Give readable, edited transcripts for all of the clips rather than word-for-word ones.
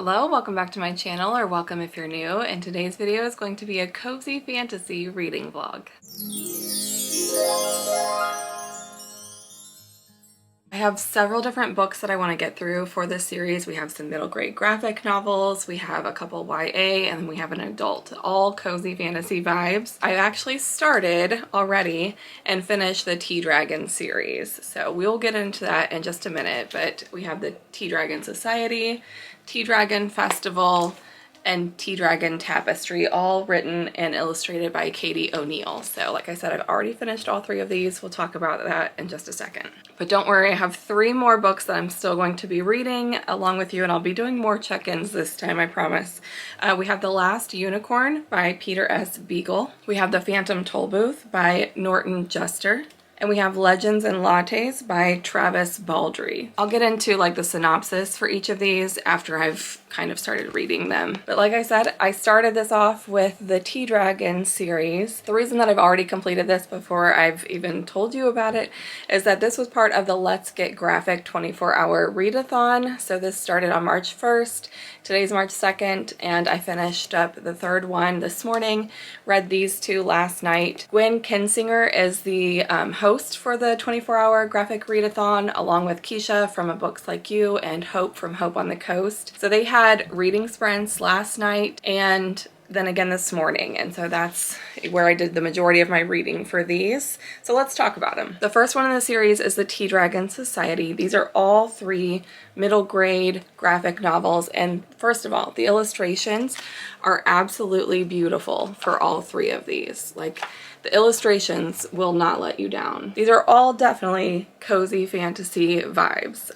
Hello, welcome back to my channel, or welcome if you're new, and today's video is going to be a cozy fantasy reading vlog. I have several different books that I want to get through for this series. We have some middle grade graphic novels, we have a couple YA, and we have an adult, all cozy fantasy vibes. I actually started already and finished the Tea Dragon series, so we'll get into that in just a minute, but we have the Tea Dragon Society, Tea Dragon Festival, and Tea Dragon Tapestry, all written and illustrated by Katie O'Neill. So like I said, I've already finished all three of these. We'll talk about that in just a second. But don't worry, I have three more books that I'm still going to be reading along with you, and I'll be doing more check-ins this time, I promise. We have The Last Unicorn by Peter S. Beagle. We have The Phantom Tollbooth by Norton Juster. And we have Legends Lattes by Travis Baldry. I'll get into like the synopsis for each of these after I've kind of started reading them. But like I said, I started this off with the Tea Dragon series. The reason that I've already completed this before I've even told you about it is that this was part of the Let's Get Graphic 24-hour readathon. So this started on March 1st. Today's March 2nd, and I finished up the third one this morning. Read these two last night. Gwen Kinsinger is the host for the 24-hour graphic readathon, along with Keisha from A Books Like You and Hope from Hope on the Coast. So they had reading sprints last night and then again this morning, and so that's where I did the majority of my reading for these. So let's talk about them. The first one in the series is the Tea Dragon Society. These are all three middle grade graphic novels, and first of all, the illustrations are absolutely beautiful for all three of these. Like, the illustrations will not let you down. These are all definitely cozy fantasy vibes.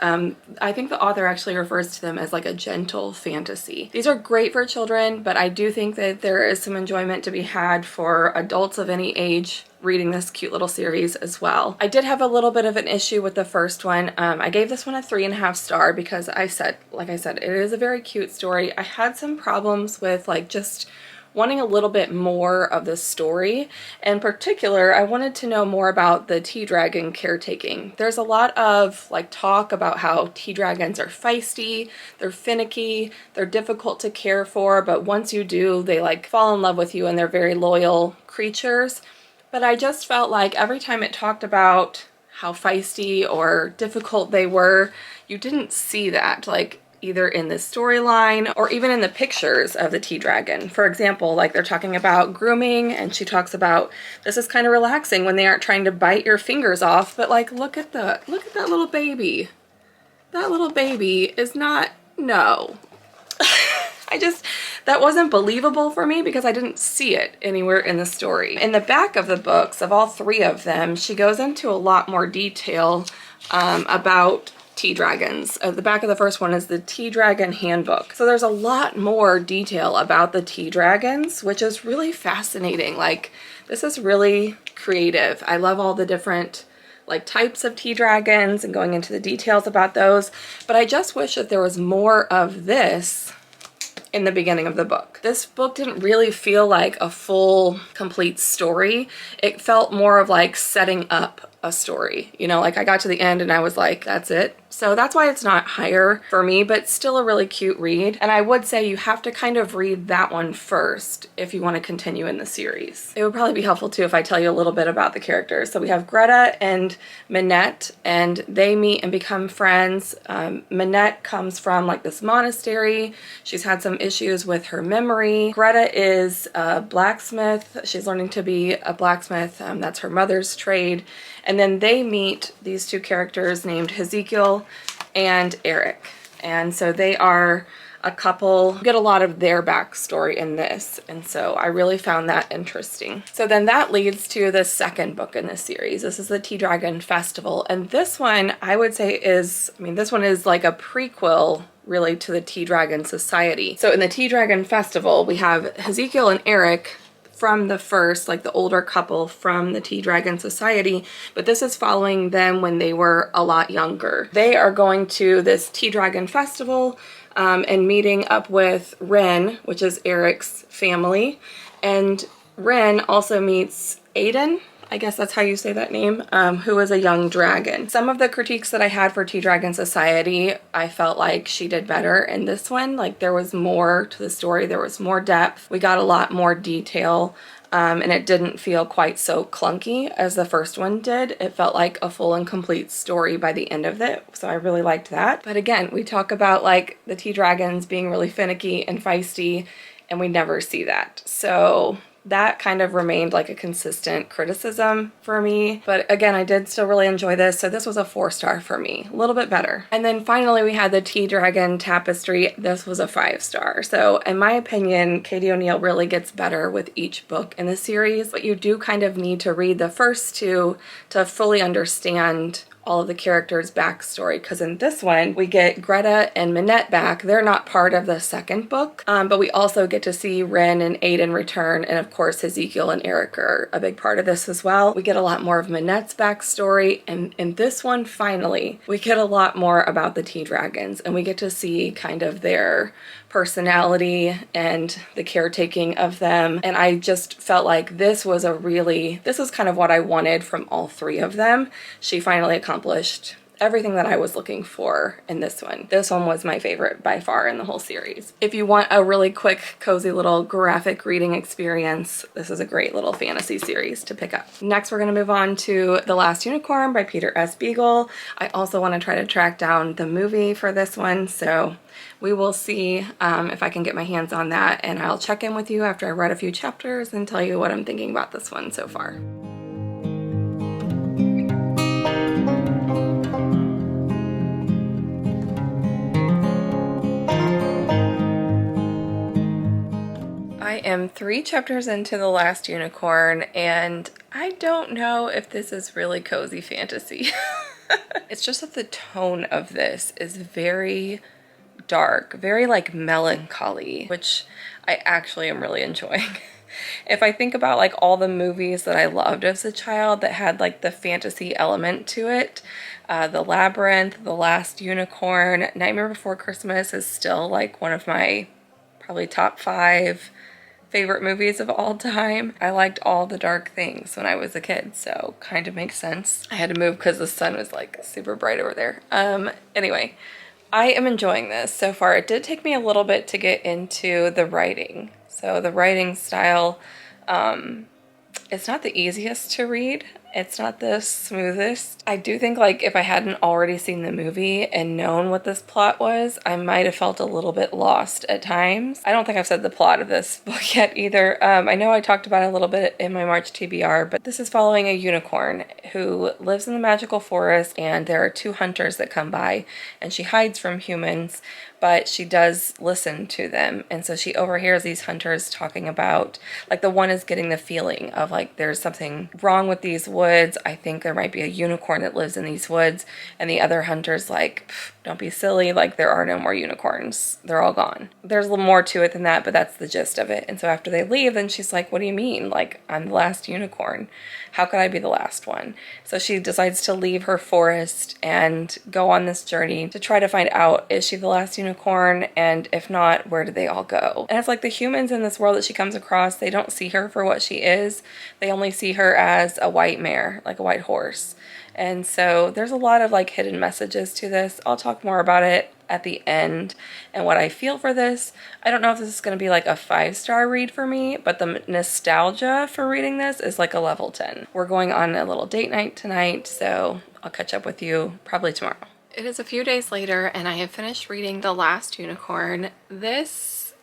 I think the author actually refers to them as like a gentle fantasy. These are great for children, but I do think that there is some enjoyment to be had for adults of any age reading this cute little series as well. I did have a little bit of an issue with the first one. I gave this one a 3.5 stars because like I said, it is a very cute story. I had some problems with like just wanting a little bit more of the story. In particular, I wanted to know more about the tea dragon caretaking. There's a lot of like talk about how tea dragons are feisty, they're finicky, they're difficult to care for, but once you do, they like fall in love with you and they're very loyal creatures. But I just felt like every time it talked about how feisty or difficult they were, you didn't see that, like either in the storyline or even in the pictures of the tea dragon. For example, like they're talking about grooming, and she talks about this is kind of relaxing when they aren't trying to bite your fingers off, but like look at that little baby. That little baby is not, no. That wasn't believable for me because I didn't see it anywhere in the story. In the back of the books, of all three of them, she goes into a lot more detail about tea dragons. The back of the first one is the Tea Dragon Handbook. So there's a lot more detail about the tea dragons, which is really fascinating. Like, this is really creative. I love all the different like types of tea dragons and going into the details about those, but I just wish that there was more of this in the beginning of the book. This book didn't really feel like a full, complete story. It felt more of like setting up a story. You know, like I got to the end and I was like, that's it. So that's why it's not higher for me, but still a really cute read. And I would say you have to kind of read that one first if you want to continue in the series. It would probably be helpful too if I tell you a little bit about the characters. So we have Greta and Minette, and they meet and become friends. Minette comes from like this monastery. She's had some issues with her memory. Greta is a blacksmith. She's learning to be a blacksmith. That's her mother's trade. And then they meet these two characters named Ezekiel and Eric. And so they are a couple. You get a lot of their backstory in this, and so I really found that interesting. So then that leads to the second book in this series. This is the Tea Dragon Festival, and this one I would say is, this one is like a prequel really to the Tea Dragon Society. So in the Tea Dragon Festival, we have Ezekiel and Eric from the first, like the older couple from the Tea Dragon Society, but this is following them when they were a lot younger. They are going to this Tea Dragon Festival and meeting up with Ren, which is Eric's family, and Ren also meets Aiden, I guess that's how you say that name, who is a young dragon. Some of the critiques that I had for Tea Dragon Society, I felt like she did better in this one. Like there was more to the story, there was more depth, we got a lot more detail. And it didn't feel quite so clunky as the first one did. It felt like a full and complete story by the end of it, so I really liked that. But again, we talk about like the tea dragons being really finicky and feisty, and we never see that. So that kind of remained like a consistent criticism for me. But again, I did still really enjoy this, so this was a 4-star for me, a little bit better. And then finally we had the Tea Dragon Tapestry. This was a 5-star. So in my opinion, Katie O'Neill really gets better with each book in the series, but you do kind of need to read the first 2 to fully understand all of the characters' backstory, because in this one we get Greta and Minette back. They're not part of the second book, but we also get to see Ren and Aiden return, and of course Ezekiel and Eric are a big part of this as well. We get a lot more of Minette's backstory, and in this one finally we get a lot more about the Tea Dragons, and we get to see kind of their personality and the caretaking of them. And I just felt like this was kind of what I wanted from all 3 of them. She finally accomplished everything that I was looking for in this one. This one was my favorite by far in the whole series. If you want a really quick, cozy little graphic reading experience, this is a great little fantasy series to pick up. Next, we're going to move on to The Last Unicorn by Peter S. Beagle. I also want to try to track down the movie for this one, so we will see if I can get my hands on that, and I'll check in with you after I read a few chapters and tell you what I'm thinking about this one so far. I am 3 chapters into The Last Unicorn, and I don't know if this is really cozy fantasy. It's just that the tone of this is very dark, very like melancholy, which I actually am really enjoying. If I think about like all the movies that I loved as a child that had like the fantasy element to it, The Labyrinth, The Last Unicorn, Nightmare Before Christmas is still like one of my probably top 5 favorite movies of all time. I liked all the dark things when I was a kid, so kind of makes sense. I had to move because the sun was like super bright over there. Anyway, I am enjoying this so far. It did take me a little bit to get into the writing. So the writing style, it's not the easiest to read. It's not the smoothest. I do think like if I hadn't already seen the movie and known what this plot was, I might have felt a little bit lost at times. I don't think I've said the plot of this book yet either. I know I talked about it a little bit in my March TBR, but this is following a unicorn who lives in the magical forest, and there are 2 hunters that come by, and she hides from humans, but she does listen to them. And so she overhears these hunters talking about, like, the one is getting the feeling of like there's something wrong with these woods. I think there might be a unicorn that lives in these woods. And the other hunter's like, don't be silly, like there are no more unicorns. They're all gone. There's a little more to it than that, but that's the gist of it. And so after they leave, then she's like, what do you mean? Like, I'm the last unicorn. How could I be the last one? So she decides to leave her forest and go on this journey to try to find out, is she the last unicorn? And if not, where did they all go? And it's like the humans in this world that she comes across, they don't see her for what she is. They only see her as a white mare, like a white horse. And so there's a lot of like hidden messages to this. I'll talk more about it at the end and what I feel for this. I don't know if this is going to be like a 5-star read for me, but the nostalgia for reading this is like a level 10. We're going on a little date night tonight, so I'll catch up with you probably tomorrow. It is a few days later and I have finished reading The Last Unicorn. This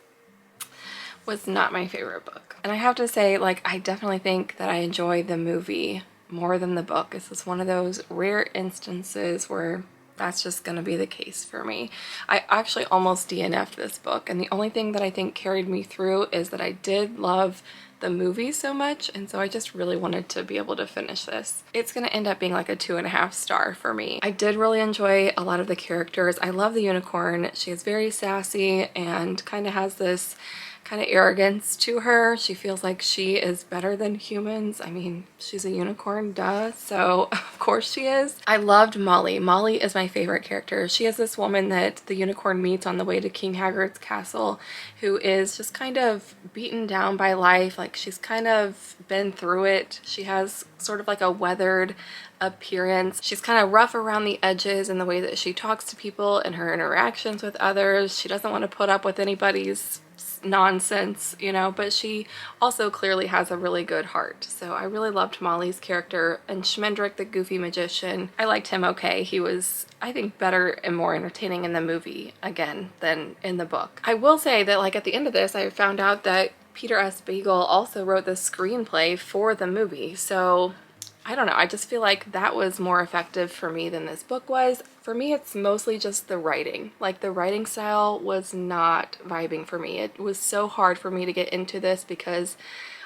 was not my favorite book. And I have to say, like, I definitely think that I enjoy the movie more than the book. This is one of those rare instances where that's just going to be the case for me. I actually almost DNF'd this book, and the only thing that I think carried me through is that I did love the movie so much, and so I just really wanted to be able to finish this. It's going to end up being like a 2.5 star for me. I did really enjoy a lot of the characters. I love the unicorn. She is very sassy and kind of has this kind of arrogance to her. She feels like she is better than humans. I mean, she's a unicorn, duh, so of course she is. I loved Molly. Molly is my favorite character. She is this woman that the unicorn meets on the way to King Hagrid's castle, who is just kind of beaten down by life. Like, she's kind of been through it. She has sort of like a weathered appearance. She's kind of rough around the edges in the way that she talks to people and her interactions with others. She doesn't want to put up with anybody's nonsense, you know, but she also clearly has a really good heart. So I really loved Molly's character. And Schmendrick, the goofy magician, I liked him okay. He was, I think, better and more entertaining in the movie again than in the book. I will say that, like, at the end of this, I found out that Peter S. Beagle also wrote the screenplay for the movie. So I don't know, I just feel like that was more effective for me than this book was. For me, it's mostly just the writing. Like, the writing style was not vibing for me. It was so hard for me to get into this because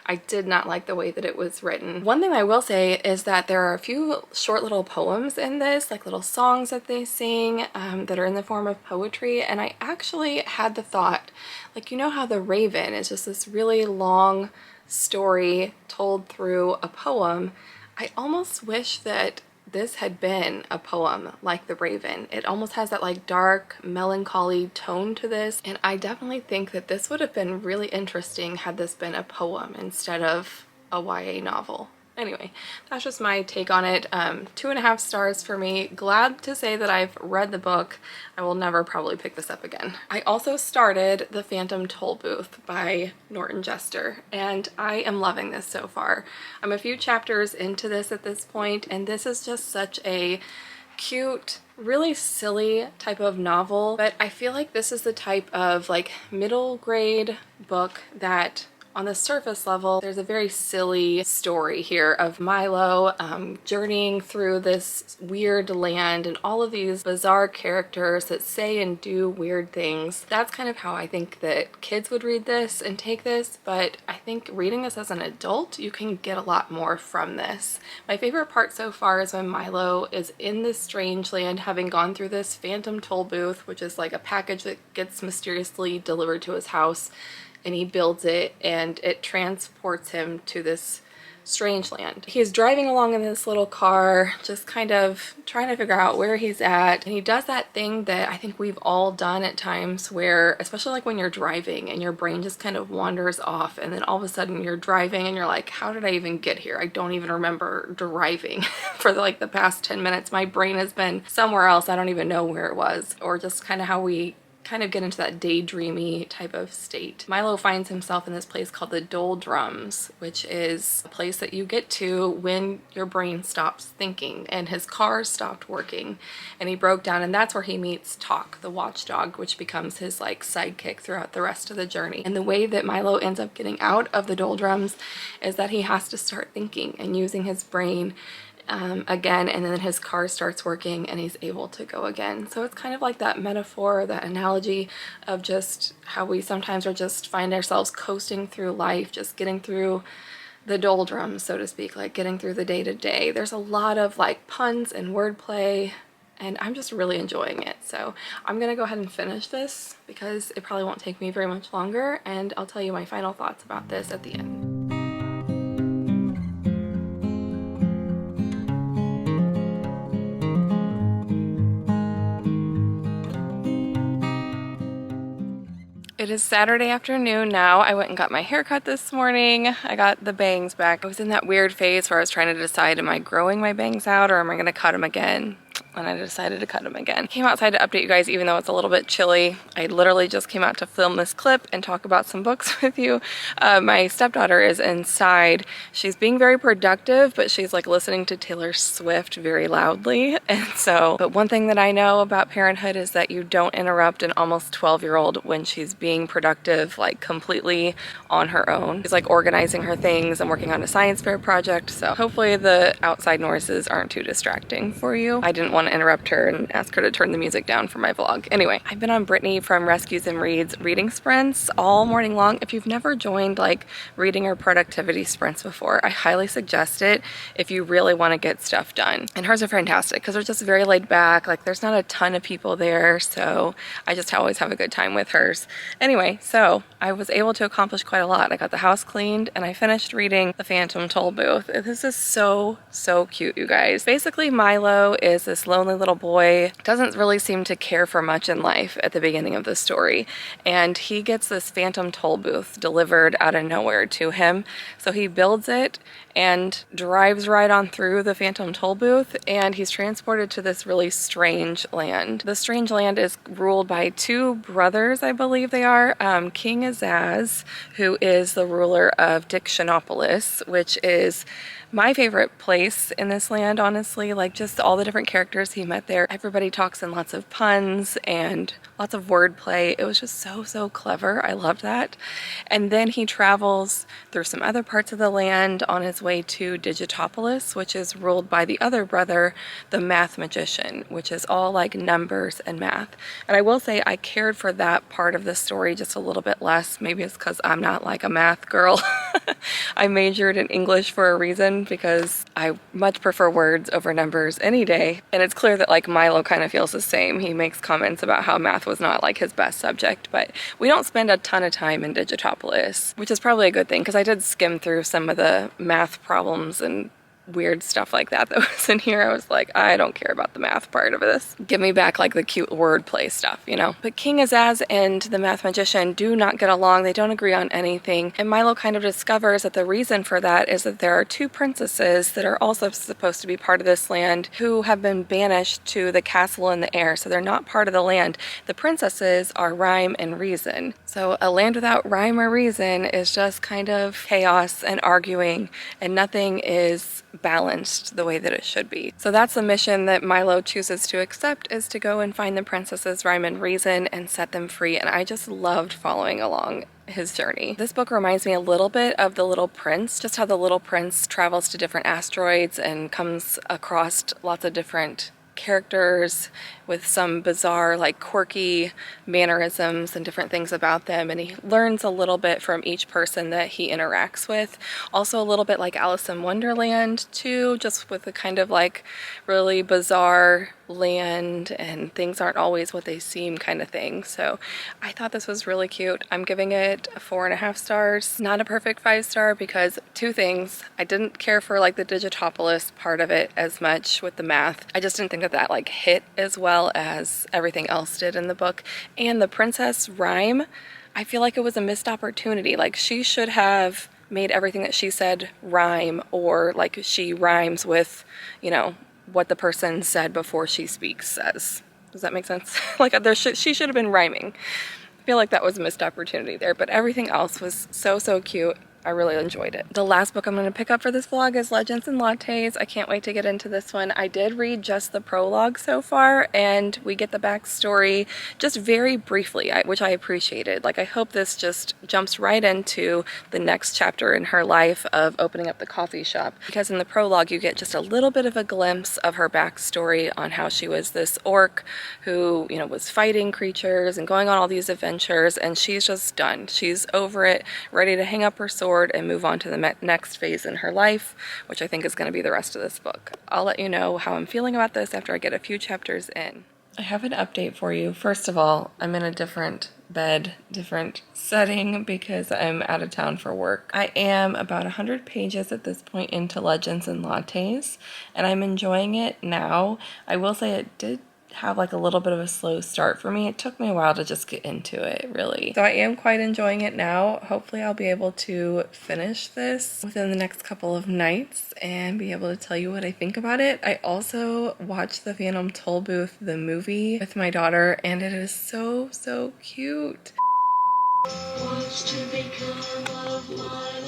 I did not like the way that it was written. One thing I will say is that there are a few short little poems in this, like little songs that they sing that are in the form of poetry, and I actually had the thought, like, you know how The Raven is just this really long story told through a poem? I almost wish that this had been a poem like The Raven. It almost has that like dark, melancholy tone to this, and I definitely think that this would have been really interesting had this been a poem instead of a YA novel. Anyway, that's just my take on it. 2.5 stars for me. Glad to say that I've read the book. I will never probably pick this up again. I also started The Phantom Tollbooth by Norton Jester, and I am loving this so far. I'm a few chapters into this at this point, and this is just such a cute, really silly type of novel, but I feel like this is the type of like middle grade book that on the surface level, there's a very silly story here of Milo journeying through this weird land and all of these bizarre characters that say and do weird things. That's kind of how I think that kids would read this and take this, but I think reading this as an adult, you can get a lot more from this. My favorite part so far is when Milo is in this strange land, having gone through this phantom toll booth, which is like a package that gets mysteriously delivered to his house, and he builds it and it transports him to this strange land. He's driving along in this little car, just kind of trying to figure out where he's at, and he does that thing that I think we've all done at times where, especially like when you're driving and your brain just kind of wanders off, and then all of a sudden you're driving and you're like, how did I even get here? I don't even remember driving for like the past 10 minutes. My brain has been somewhere else. I don't even know where it was. Or just kind of how we kind of get into that daydreamy type of state. Milo finds himself in this place called the Doldrums, which is a place that you get to when your brain stops thinking, and his car stopped working and he broke down, and that's where he meets Talk, the watchdog, which becomes his like sidekick throughout the rest of the journey. And the way that Milo ends up getting out of the Doldrums is that he has to start thinking and using his brain again, and then his car starts working and he's able to go again. So it's kind of like that metaphor, that analogy of just how we sometimes are just find ourselves coasting through life, just getting through the doldrums, so to speak, like getting through the day-to-day. There's a lot of like puns and wordplay, and I'm just really enjoying it. So I'm gonna go ahead and finish this because it probably won't take me very much longer, and I'll tell you my final thoughts about this at the end. It is Saturday afternoon now. I went and got my hair cut this morning. I got the bangs back. I was in that weird phase where I was trying to decide, am I growing my bangs out or am I gonna cut them again? And I decided to cut them again. I came outside to update you guys even though it's a little bit chilly. I literally just came out to film this clip and talk about some books with you. My stepdaughter is inside. She's being very productive, but she's like listening to Taylor Swift very loudly. And so, but one thing that I know about parenthood is that you don't interrupt an almost 12-year-old when she's being productive, like completely on her own. She's like organizing her things and working on a science fair project. So hopefully the outside noises aren't too distracting for you. I didn't want want to interrupt her and ask her to turn the music down for my vlog. Anyway, I've been on Brittany from Rescues and Reads reading sprints all morning long. If you've never joined like reading or productivity sprints before, I highly suggest it if you really want to get stuff done. And hers are fantastic because they're just very laid back. Like there's not a ton of people there, so I just always have a good time with hers. Anyway, so I was able to accomplish quite a lot. I got the house cleaned and I finished reading The Phantom Tollbooth. This is so cute, you guys. Basically, Milo is this lonely little boy, doesn't really seem to care for much in life at the beginning of the story, and he gets this phantom toll booth delivered out of nowhere to him. So he builds it and drives right on through the phantom toll booth, and he's transported to this really strange land. The strange land is ruled by two brothers, I believe they are. King Azaz, who is the ruler of Dictionopolis, which is my favorite place in this land, honestly. Like just all the different characters he met there. Everybody talks in lots of puns and lots of wordplay. It was just so clever. I loved that. And then he travels through some other parts of the land on his way to Digitopolis, which is ruled by the other brother, the math magician, which is all like numbers and math. And I will say I cared for that part of the story just a little bit less. Maybe it's because I'm not like a math girl. I majored in English for a reason because I much prefer words over numbers any day. And it's clear that like Milo kind of feels the same. He makes comments about how math was not like his best subject, but we don't spend a ton of time in Digitopolis, which is probably a good thing because I did skim through some of the math problems and weird stuff like that was in here. I was like, I don't care about the math part of this. Give me back like the cute wordplay stuff, you know? But King Azaz and the math magician do not get along. They don't agree on anything. And Milo kind of discovers that the reason for that is that there are two princesses that are also supposed to be part of this land who have been banished to the castle in the air. So they're not part of the land. The princesses are Rhyme and Reason. So a land without rhyme or reason is just kind of chaos and arguing, and nothing is balanced the way that it should be. So that's the mission that Milo chooses to accept, is to go and find the princesses Rhyme and Reason and set them free. And I just loved following along his journey. This book reminds me a little bit of The Little Prince, just how the Little Prince travels to different asteroids and comes across lots of different characters with some bizarre, like quirky mannerisms and different things about them, and he learns a little bit from each person that he interacts with. Also a little bit like Alice in Wonderland too, just with a kind of like really bizarre land and things aren't always what they seem kind of thing. So I thought this was really cute. I'm giving it 4.5 stars. Not a perfect 5-star because two things. I didn't care for like the Digitopolis part of it as much with the math. I just didn't think that that like hit as well as everything else did in the book. And the princess Rhyme, I feel like it was a missed opportunity. Like she should have made everything that she said rhyme, or like she rhymes with, you know, what the person said before she speaks says. Does that make sense? Like she should have been rhyming. I feel like that was a missed opportunity there, but everything else was so cute. I really enjoyed it. The last book I'm going to pick up for this vlog is Legends Lattes. I can't wait to get into this one. I did read just the prologue so far, and we get the backstory just very briefly, which I appreciated. Like, I hope this just jumps right into the next chapter in her life of opening up the coffee shop, because in the prologue you get just a little bit of a glimpse of her backstory on how she was this orc who, you know, was fighting creatures and going on all these adventures, and she's just done. She's over it, ready to hang up her sword and move on to the next phase in her life, which I think is going to be the rest of this book. I'll let you know how I'm feeling about this after I get a few chapters in. I have an update for you. First of all, I'm in a different bed, different setting because I'm out of town for work. I am about 100 pages at this point into Legends and Lattes, and I'm enjoying it now. I will say it did have like a little bit of a slow start for me. It took me a while to just get into it, really. So I am quite enjoying it now. Hopefully I'll be able to finish this within the next couple of nights and be able to tell you what I think about it. I also watched The Phantom Tollbooth, the movie, with my daughter, and it is so cute. Wants to become of my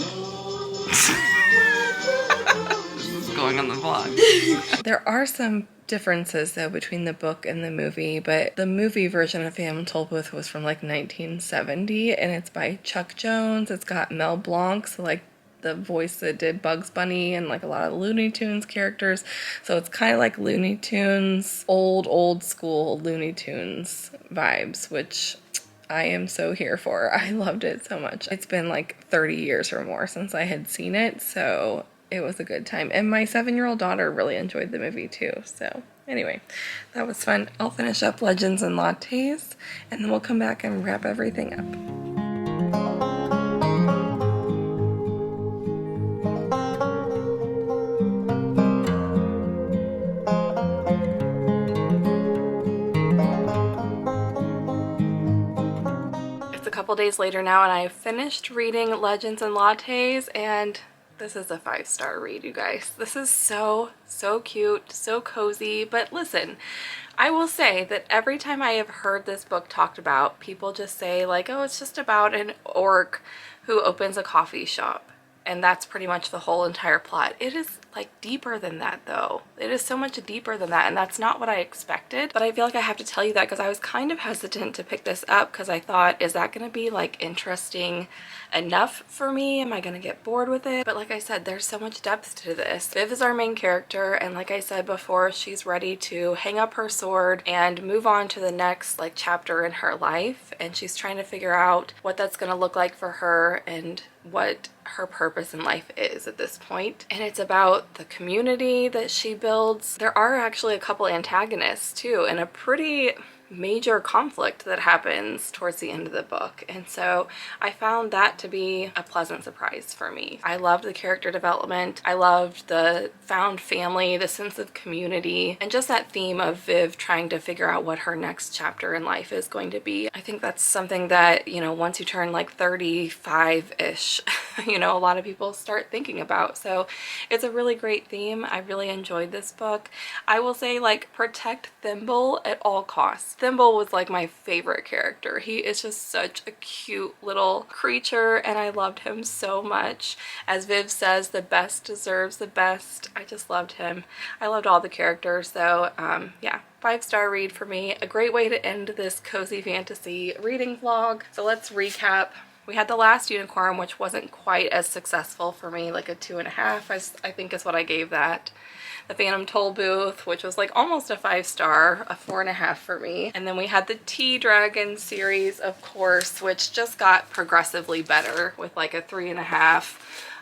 This is going on the vlog. There are some differences though between the book and the movie, but the movie version of Phantom Tollbooth was from like 1970, and it's by Chuck Jones. It's got Mel Blanc, so like the voice that did Bugs Bunny and like a lot of Looney Tunes characters. So it's kind of like Looney Tunes, old school Looney Tunes vibes, which I am so here for. I loved it so much. It's been like 30 years or more since I had seen it, so it was a good time. And my 7-year-old daughter really enjoyed the movie too. So anyway, that was fun. I'll finish up Legends and Lattes, and then we'll come back and wrap everything up. A couple days later now, and I finished reading Legends and Lattes, and this is a 5-star read, you guys. This is so cute, so cozy. But listen, I will say that every time I have heard this book talked about, people just say like, oh, it's just about an orc who opens a coffee shop. And that's pretty much the whole entire plot. It is like deeper than that though. It is so much deeper than that, and that's not what I expected. But I feel like I have to tell you that because I was kind of hesitant to pick this up because I thought, is that gonna be like interesting enough for me? Am I gonna get bored with it? But like I said, there's so much depth to this. Viv is our main character, and like I said before, she's ready to hang up her sword and move on to the next like chapter in her life, and she's trying to figure out what that's gonna look like for her and what her purpose in life is at this point. And it's about the community that she builds. There are actually a couple antagonists too, and a pretty major conflict that happens towards the end of the book, and so I found that to be a pleasant surprise for me. I loved the character development. I loved the found family, the sense of community, and just that theme of Viv trying to figure out what her next chapter in life is going to be. I think that's something that, you know, once you turn like 35-ish, you know, a lot of people start thinking about. So it's a really great theme. I really enjoyed this book. I will say, like, protect Thimble at all costs. Thimble was like my favorite character. He is just such a cute little creature, and I loved him so much. As Viv says, the best deserves the best. I just loved him. I loved all the characters. So yeah, 5-star read for me. A great way to end this cozy fantasy reading vlog. So let's recap. We had The Last Unicorn, which wasn't quite as successful for me, like a 2.5, I think is what I gave that. The Phantom Tollbooth, which was like almost a 5-star, a 4.5 for me. And then we had the Tea Dragon series, of course, which just got progressively better with like a 3.5,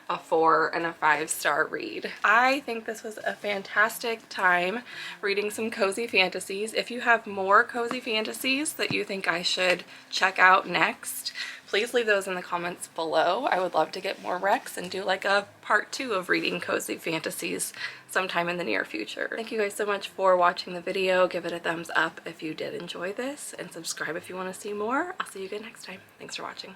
a 4, and a 5-star read. I think this was a fantastic time reading some cozy fantasies. If you have more cozy fantasies that you think I should check out next, please leave those in the comments below. I would love to get more recs and do like a part 2 of reading cozy fantasies sometime in the near future. Thank you guys so much for watching the video. Give it a thumbs up if you did enjoy this, and subscribe if you want to see more. I'll see you again next time. Thanks for watching.